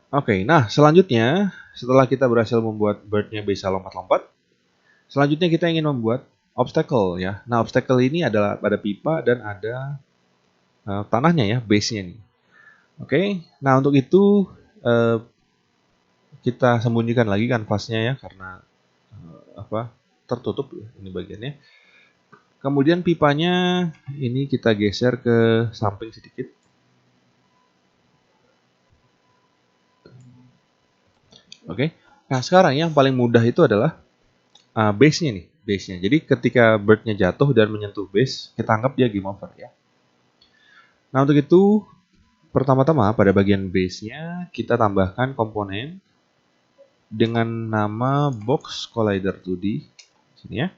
Oke, nah selanjutnya setelah kita berhasil membuat bird-nya bisa lompat-lompat, selanjutnya kita ingin membuat obstacle ya. Nah, obstacle ini adalah pada pipa dan ada tanahnya ya, base-nya nih. Oke, nah untuk itu eh, kita sembunyikan lagi kanvasnya ya karena apa tertutup ya, ini bagiannya. Kemudian pipanya ini kita geser ke samping sedikit. Oke. Nah sekarang yang paling mudah itu adalah base-nya nih, base-nya. Jadi ketika bird-nya jatuh dan menyentuh base, kita anggap dia game over ya. Nah untuk itu pertama-tama pada bagian base-nya kita tambahkan komponen dengan nama box collider 2D sini ya.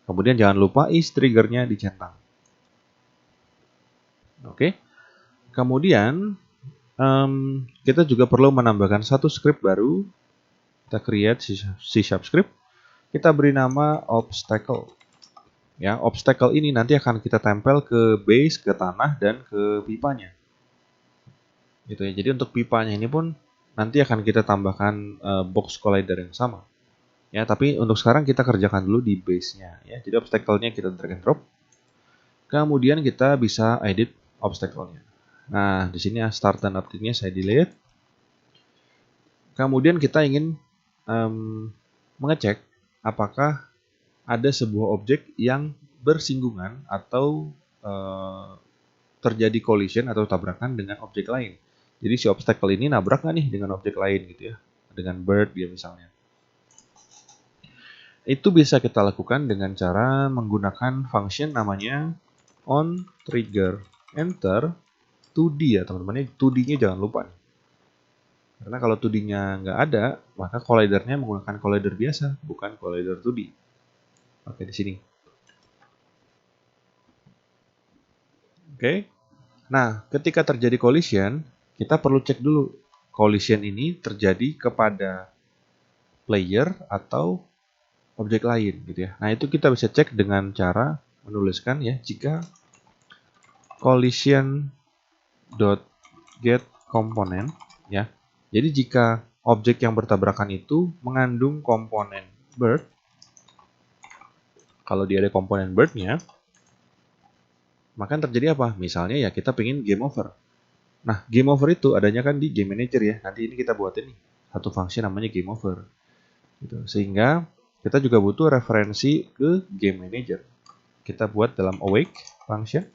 Kemudian jangan lupa is triggernya dicentang. Oke. Kemudian kita juga perlu menambahkan satu script baru. Kita create C# script. Kita beri nama obstacle. Ya, obstacle ini nanti akan kita tempel ke base, ke tanah, dan ke pipanya. Gitu ya. Jadi untuk pipanya ini pun nanti akan kita tambahkan box collider yang sama. Ya, tapi untuk sekarang kita kerjakan dulu di base-nya. Ya, jadi obstacle-nya kita drag and drop. Kemudian kita bisa edit obstacle-nya. Nah, di sini start dan update-nya saya delete. Kemudian kita ingin mengecek apakah ada sebuah objek yang bersinggungan atau terjadi collision atau tabrakan dengan objek lain. Jadi si obstacle ini nabrak nggak nih dengan objek lain gitu ya, dengan bird dia misalnya. Itu bisa kita lakukan dengan cara menggunakan function namanya on trigger enter 2D ya teman-teman. 2D-nya jangan lupa nih. Karena kalau 2D-nya nggak ada, maka collider-nya menggunakan collider biasa, bukan collider 2D. Oke, di sini. Oke. Nah, ketika terjadi collision, kita perlu cek dulu collision ini terjadi kepada player atau objek lain gitu ya. Nah, itu kita bisa cek dengan cara menuliskan ya jika collision.getComponent ya. Jadi jika objek yang bertabrakan itu mengandung komponen bird, kalau dia ada komponen bird-nya, maka terjadi apa? Misalnya ya kita pengen game over. Nah, game over itu adanya kan di game manager ya. Nanti ini kita buatin nih satu function namanya game over. Gitu. Sehingga kita juga butuh referensi ke game manager. Kita buat dalam awake function.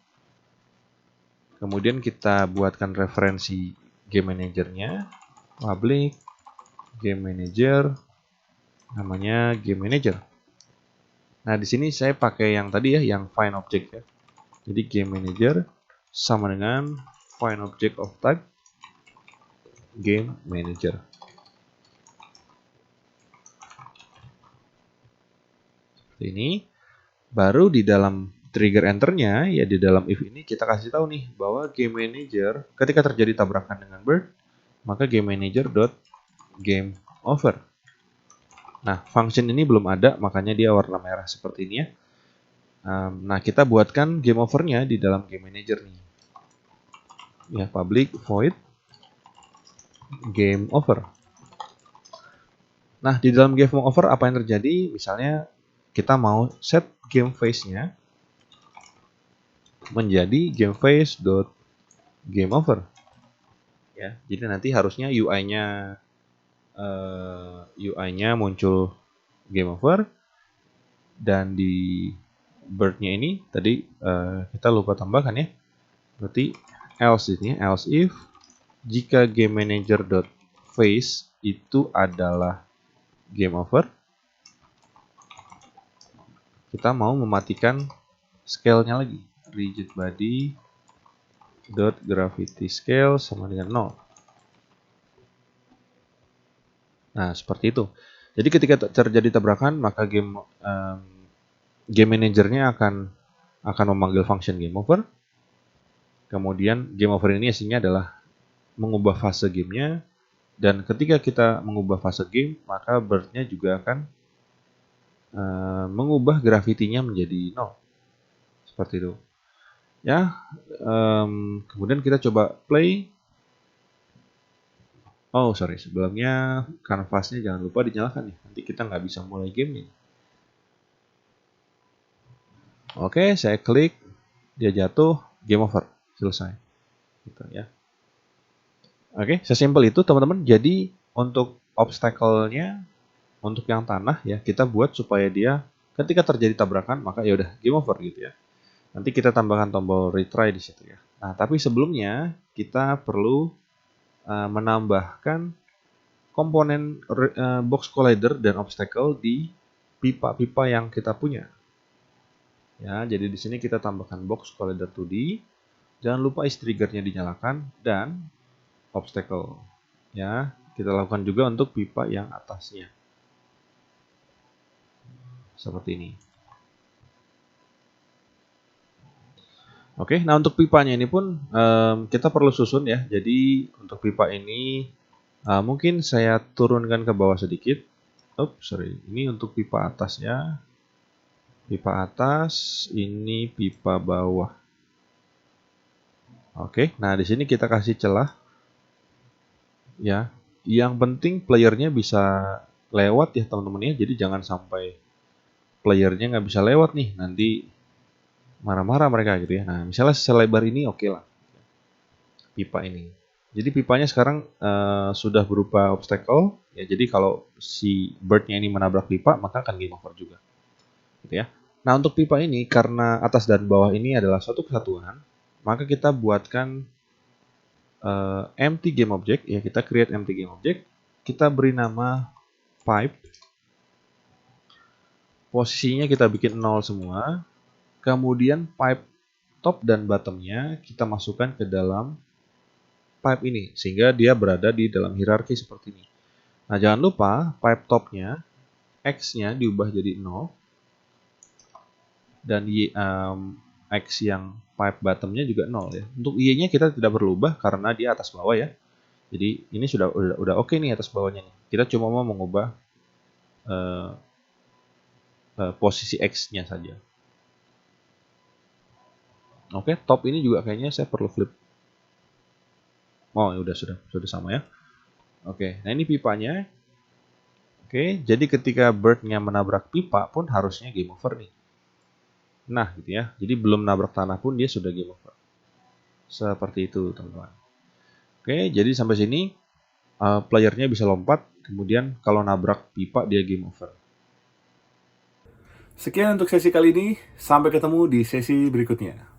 Kemudian kita buatkan referensi game manajernya, public game manager, namanya game manager. Nah, di sini saya pakai yang tadi ya, yang find object ya. Jadi game manager sama dengan find object of type game manager. Seperti ini. Baru di dalam trigger enternya, ya di dalam if ini kita kasih tahu nih bahwa game manager ketika terjadi tabrakan dengan bird, maka game manager dot game over. Nah, function ini belum ada, makanya dia warna merah seperti ini ya. Nah, kita buatkan game overnya di dalam game manager nih. Ya, public void game over. Nah, di dalam game over apa yang terjadi? Misalnya kita mau set game face-nya menjadi game face dot game over. Ya, jadi nanti harusnya UI-nya muncul game over dan di bird-nya ini tadi kita lupa tambahkan ya. Berarti else ini else if jika game manager dot face itu adalah game over, kita mau mematikan scale-nya lagi. Rigid body dot gravity scale sama dengan 0. Nah, seperti itu. Jadi ketika terjadi tabrakan, maka game manajernya akan memanggil function game over. Kemudian game over ini isinya adalah mengubah fase gamenya. Dan ketika kita mengubah fase game, maka bird-nya juga akan mengubah gravity-nya menjadi 0. Seperti itu. Ya, kemudian kita coba play. Oh sorry, sebelumnya kanvasnya jangan lupa dinyalakan nih. Nanti kita nggak bisa mulai gamenya. Oke, saya klik, dia jatuh, game over, selesai. Gitu ya. Oke, sesimpel itu teman-teman. Jadi untuk obstacle-nya, untuk yang tanah ya kita buat supaya dia ketika terjadi tabrakan maka ya udah game over gitu ya. Nanti kita tambahkan tombol retry di situ ya. Nah, tapi sebelumnya kita perlu menambahkan komponen box collider dan obstacle di pipa-pipa yang kita punya. Ya, jadi di sini kita tambahkan box collider 2D. Jangan lupa is triggernya dinyalakan dan obstacle. Ya, kita lakukan juga untuk pipa yang atasnya. Seperti ini. Oke, nah untuk pipanya ini pun kita perlu susun ya. Jadi untuk pipa ini mungkin saya turunkan ke bawah sedikit. Sorry, ini untuk pipa atas ya. Pipa atas, ini pipa bawah. Oke, nah di sini kita kasih celah. Ya, yang penting playernya bisa lewat ya teman-teman ya. Jadi jangan sampai playernya nggak bisa lewat nih, nanti marah-marah mereka gitu ya. Nah, misalnya selebar ini oke lah, pipa ini. Jadi pipanya sekarang sudah berupa obstacle, ya. Jadi kalau si birdnya ini menabrak pipa, maka akan game over juga, gitu ya. Nah untuk pipa ini karena atas dan bawah ini adalah suatu kesatuan, maka kita buatkan empty game object, ya kita create empty game object, kita beri nama pipe, posisinya kita bikin 0 semua, kemudian pipe top dan bottomnya kita masukkan ke dalam pipe ini sehingga dia berada di dalam hierarki seperti ini. Nah, jangan lupa pipe topnya X-nya diubah jadi 0 dan X yang pipe bottomnya juga 0 ya. Untuk Y-nya kita tidak perlu ubah karena dia atas bawah ya. Jadi ini udah oke nih atas bawahnya nih. Kita cuma mau mengubah posisi X-nya saja. Oke, top ini juga kayaknya saya perlu flip. Oh, ya sudah sama ya. Oke, nah ini pipanya. Oke, jadi ketika birdnya menabrak pipa pun harusnya game over nih. Nah, gitu ya. Jadi belum nabrak tanah pun dia sudah game over. Seperti itu, teman-teman. Oke, jadi sampai sini playernya bisa lompat. Kemudian kalau nabrak pipa dia game over. Sekian untuk sesi kali ini. Sampai ketemu di sesi berikutnya.